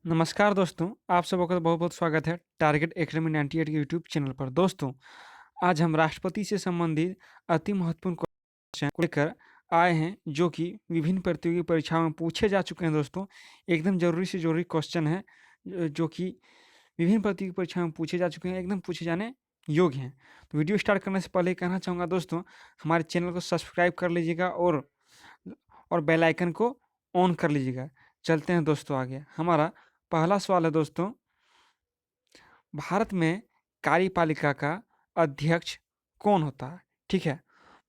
नमस्कार दोस्तों, आप सबों का बहुत-बहुत स्वागत है टारगेट एकेडमी 98 के यूट्यूब चैनल पर। दोस्तों, आज हम राष्ट्रपति से संबंधित अति महत्वपूर्ण क्वेश्चन को लेकर आए हैं, जो कि विभिन्न प्रतियोगी परीक्षाओं में पूछे जा चुके हैं दोस्तों। एकदम ज़रूरी से ज़रूरी क्वेश्चन है जो कि विभिन्न प्रतियोगी परीक्षाओं में पूछे जा चुके हैं, एकदम पूछे जाने योग्य हैं। तो वीडियो स्टार्ट करने से पहले कहना चाहूँगा दोस्तों, हमारे चैनल को सब्सक्राइब कर लीजिएगा और बेल आइकन को ऑन कर लीजिएगा। चलते हैं दोस्तों आगे। हमारा पहला सवाल है दोस्तों, भारत में कार्यपालिका का अध्यक्ष कौन होता है? ठीक है,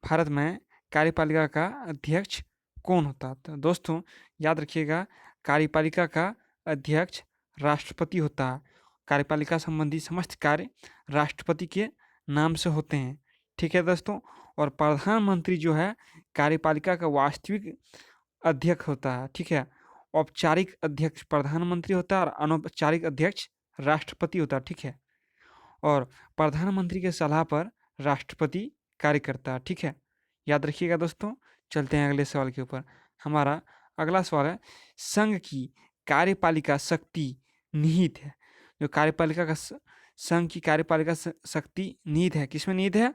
भारत में कार्यपालिका का अध्यक्ष कौन होता है? तो दोस्तों याद रखिएगा, कार्यपालिका का अध्यक्ष राष्ट्रपति होता है। कार्यपालिका संबंधी समस्त कार्य राष्ट्रपति के नाम से होते हैं। ठीक है दोस्तों, और प्रधानमंत्री जो है कार्यपालिका का वास्तविक अध्यक्ष होता है। ठीक है, औपचारिक अध्यक्ष प्रधानमंत्री होता है और अनौपचारिक अध्यक्ष राष्ट्रपति होता है। ठीक है, और प्रधानमंत्री के सलाह पर राष्ट्रपति कार्य करता है। ठीक है, याद रखिएगा दोस्तों। चलते हैं अगले सवाल के ऊपर। हमारा अगला सवाल है, संघ की कार्यपालिका शक्ति निहित है। जो कार्यपालिका का संघ की कार्यपालिका शक्ति निहित है, किसमें निहित है?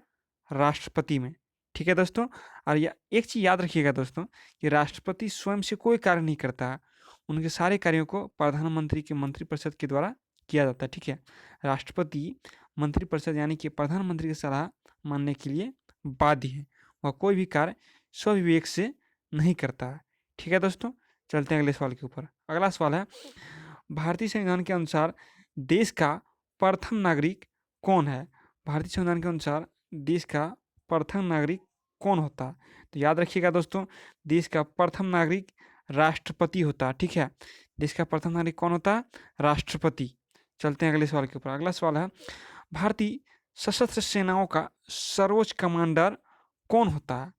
राष्ट्रपति में। ठीक है दोस्तों, और एक चीज़ याद रखिएगा दोस्तों कि राष्ट्रपति स्वयं से कोई कार्य नहीं करता है। उनके सारे कार्यों को प्रधानमंत्री के मंत्रिपरिषद के द्वारा किया जाता है। ठीक है, राष्ट्रपति मंत्रिपरिषद यानी कि प्रधानमंत्री की सलाह मानने के लिए बाध्य है। वह कोई भी कार्य स्वविवेक से नहीं करता है। ठीक है दोस्तों, चलते हैं अगले सवाल के ऊपर। अगला सवाल है, भारतीय संविधान के अनुसार देश का प्रथम नागरिक कौन है? भारतीय संविधान के अनुसार देश का प्रथम नागरिक कौन होता है? तो याद रखिएगा दोस्तों, देश का प्रथम नागरिक राष्ट्रपति होता है। ठीक है, देश का प्रथम नागरिक कौन होता है? राष्ट्रपति। चलते हैं अगले सवाल के ऊपर। अगला सवाल है, भारतीय सशस्त्र सेनाओं का सर्वोच्च कमांडर कौन होता है?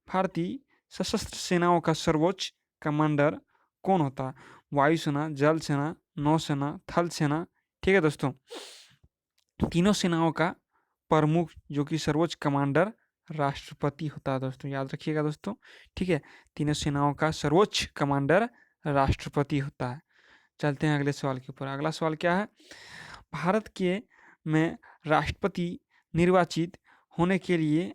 भारतीय सशस्त्र सेनाओं का सर्वोच्च कमांडर कौन होता है? वायुसेना, जल सेना, नौसेना, थल सेना। ठीक है दोस्तों, तीनों सेनाओं का प्रमुख जो कि सर्वोच्च कमांडर राष्ट्रपति होता है दोस्तों। याद रखिएगा दोस्तों। ठीक है, तीनों सेनाओं का सर्वोच्च कमांडर राष्ट्रपति होता है। चलते हैं अगले सवाल के ऊपर। अगला सवाल क्या है, भारत के में राष्ट्रपति निर्वाचित होने के लिए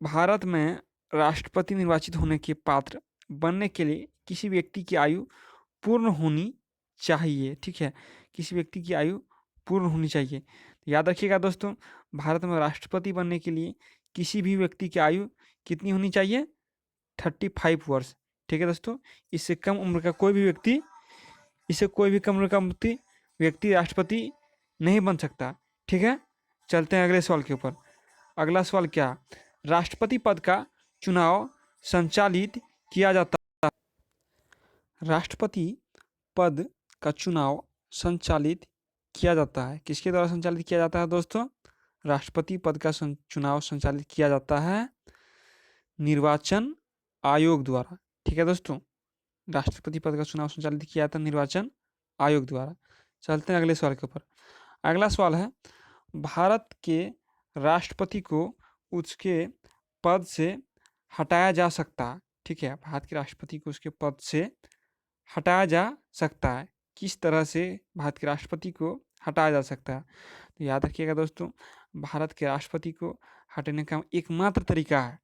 भारत में राष्ट्रपति निर्वाचित होने के पात्र बनने के लिए किसी व्यक्ति की आयु पूर्ण होनी चाहिए। ठीक है, किसी व्यक्ति की आयु पूर्ण होनी चाहिए। तो याद रखिएगा दोस्तों, भारत में राष्ट्रपति बनने के लिए किसी भी व्यक्ति की आयु कितनी होनी चाहिए? 35 वर्ष। ठीक है दोस्तों, इससे कम उम्र का कोई भी व्यक्ति व्यक्ति राष्ट्रपति नहीं बन सकता। ठीक है, चलते हैं अगले सवाल के ऊपर। अगला सवाल क्या, राष्ट्रपति पद का चुनाव संचालित किया जाता है? राष्ट्रपति पद का चुनाव संचालित किया जाता है, किसके द्वारा संचालित किया जाता है दोस्तों? राष्ट्रपति पद का चुनाव संचालित किया जाता है निर्वाचन आयोग द्वारा। ठीक है दोस्तों, राष्ट्रपति पद का चुनाव संचालित किया जाता है निर्वाचन आयोग द्वारा। चलते हैं अगले सवाल के ऊपर। अगला सवाल है, भारत के राष्ट्रपति को उसके पद से हटाया जा सकता है। ठीक है, भारत के राष्ट्रपति को उसके पद से हटाया जा सकता है। किस तरह से भारत के राष्ट्रपति को हटाया जा सकता है? तो याद रखिएगा दोस्तों, भारत के राष्ट्रपति को हटाने का एकमात्र तरीका है।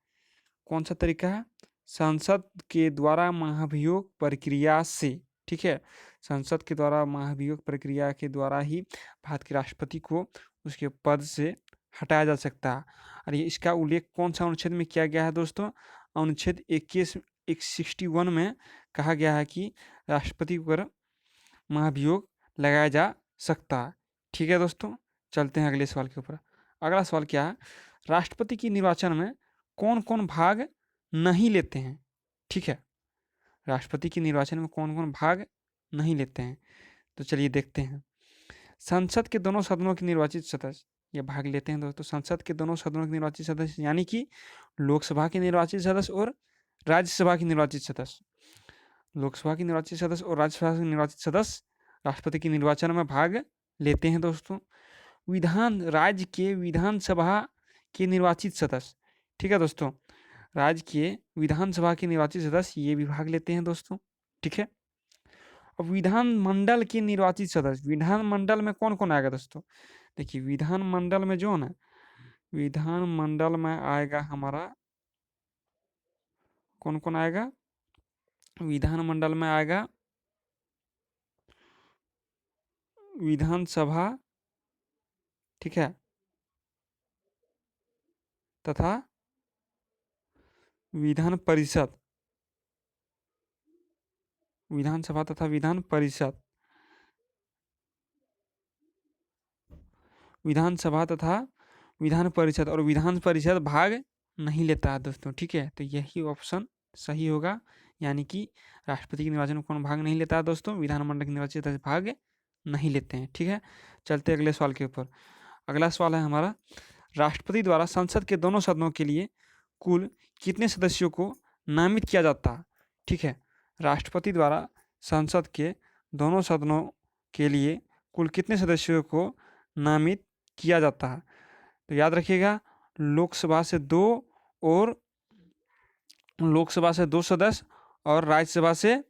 कौन सा तरीका है? संसद के द्वारा महाभियोग प्रक्रिया से। ठीक है, संसद के द्वारा महाभियोग प्रक्रिया के द्वारा ही भारत के राष्ट्रपति को उसके पद से हटाया जा सकता है। और ये इसका उल्लेख कौन सा अनुच्छेद में किया गया है दोस्तों? अनुच्छेद 61 में कहा गया है कि राष्ट्रपति पर महाभियोग लगाया जा सकता है। ठीक है दोस्तों, चलते हैं अगले सवाल के ऊपर। अगला सवाल क्या है, राष्ट्रपति के निर्वाचन में कौन कौन भाग नहीं लेते हैं? ठीक है, राष्ट्रपति के निर्वाचन में कौन कौन भाग नहीं लेते हैं? तो चलिए देखते हैं। संसद के दोनों सदनों के निर्वाचित सदस्य ये भाग लेते हैं दोस्तों। संसद के दोनों सदनों के निर्वाचित सदस्य यानी कि लोकसभा के निर्वाचित सदस्य और राज्यसभा के निर्वाचित सदस्य। लोकसभा के निर्वाचित सदस्य और राज्यसभा के निर्वाचित सदस्य राष्ट्रपति के निर्वाचन में भाग लेते हैं दोस्तों। राज्य के विधानसभा के निर्वाचित सदस्य। ठीक है दोस्तों, राज्य के विधानसभा के निर्वाचित सदस्य ये भी भाग लेते हैं दोस्तों। ठीक है, अब विधानमंडल के निर्वाचित सदस्य, विधानमंडल में कौन कौन आएगा दोस्तों? देखिए विधानमंडल में जो है ना, विधानमंडल में आएगा हमारा कौन कौन आएगा? विधानमंडल में आएगा विधानसभा, ठीक है, तथा विधान परिषद, विधानसभा तथा विधान परिषद, विधानसभा तथा विधान परिषद, और विधान परिषद भाग नहीं लेता है दोस्तों। ठीक है, तो यही ऑप्शन सही होगा, यानी कि राष्ट्रपति के निर्वाचन में कौन भाग नहीं लेता है दोस्तों? विधानमंडल के निर्वाचित सदस्य भाग नहीं लेते हैं। ठीक है, चलते अगले सवाल के ऊपर। अगला सवाल है हमारा, राष्ट्रपति द्वारा संसद के दोनों सदनों के लिए कुल कितने सदस्यों को नामित किया जाता है? ठीक है, राष्ट्रपति द्वारा संसद के दोनों सदनों के लिए कुल कितने सदस्यों को नामित किया जाता है? तो याद रखिएगा, लोकसभा से 2 और लोकसभा से 2 सदस्य और राज्यसभा से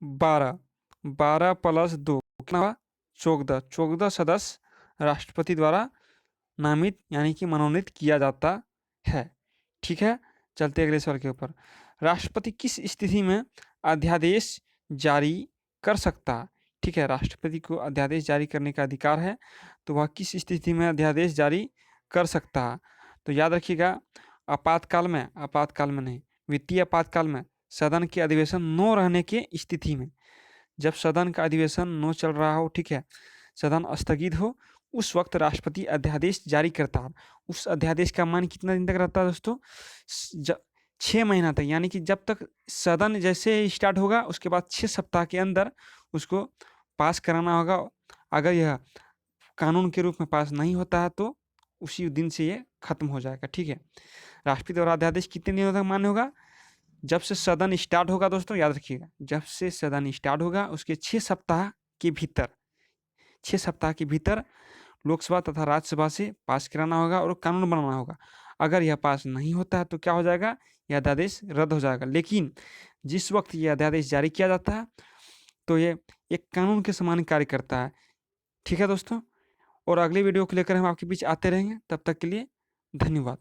12, 12 प्लस 2 कितना हुआ? 14, 14 सदस्य राष्ट्रपति द्वारा नामित यानी कि मनोनीत किया जाता है। ठीक है, चलते अगले सवाल के ऊपर। राष्ट्रपति किस स्थिति में अध्यादेश जारी कर सकता है? ठीक है, राष्ट्रपति को अध्यादेश जारी करने का अधिकार है, तो वह किस स्थिति में अध्यादेश जारी कर सकता है? तो याद रखिएगा, आपातकाल में नहीं, वित्तीय आपातकाल में, सदन के अधिवेशन न रहने के स्थिति में, जब सदन का अधिवेशन न चल रहा हो, ठीक है, सदन स्थगित हो, उस वक्त राष्ट्रपति अध्यादेश जारी करता है। उस अध्यादेश का मान कितना दिन तक रहता है दोस्तों? 6 महीना तक, यानी कि जब तक सदन जैसे स्टार्ट होगा उसके बाद 6 सप्ताह के अंदर उसको पास कराना होगा। अगर यह कानून के रूप में पास नहीं होता है तो उसी दिन से ये खत्म हो जाएगा। ठीक है, राष्ट्रपति द्वारा अध्यादेश कितने दिनों तक मान्य होगा? जब से सदन स्टार्ट होगा दोस्तों, याद रखिएगा, जब से सदन स्टार्ट होगा उसके 6 सप्ताह के भीतर, 6 सप्ताह के भीतर लोकसभा तथा राज्यसभा से पास कराना होगा और कानून बनाना होगा। अगर यह पास नहीं होता है तो क्या हो जाएगा? यह अध्यादेश रद्द हो जाएगा। लेकिन जिस वक्त यह अध्यादेश जारी किया जाता है तो ये एक कानून के समान कार्य करता है। ठीक है दोस्तों, और अगली वीडियो को लेकर हम आपके बीच आते रहेंगे। तब तक के लिए धन्यवाद।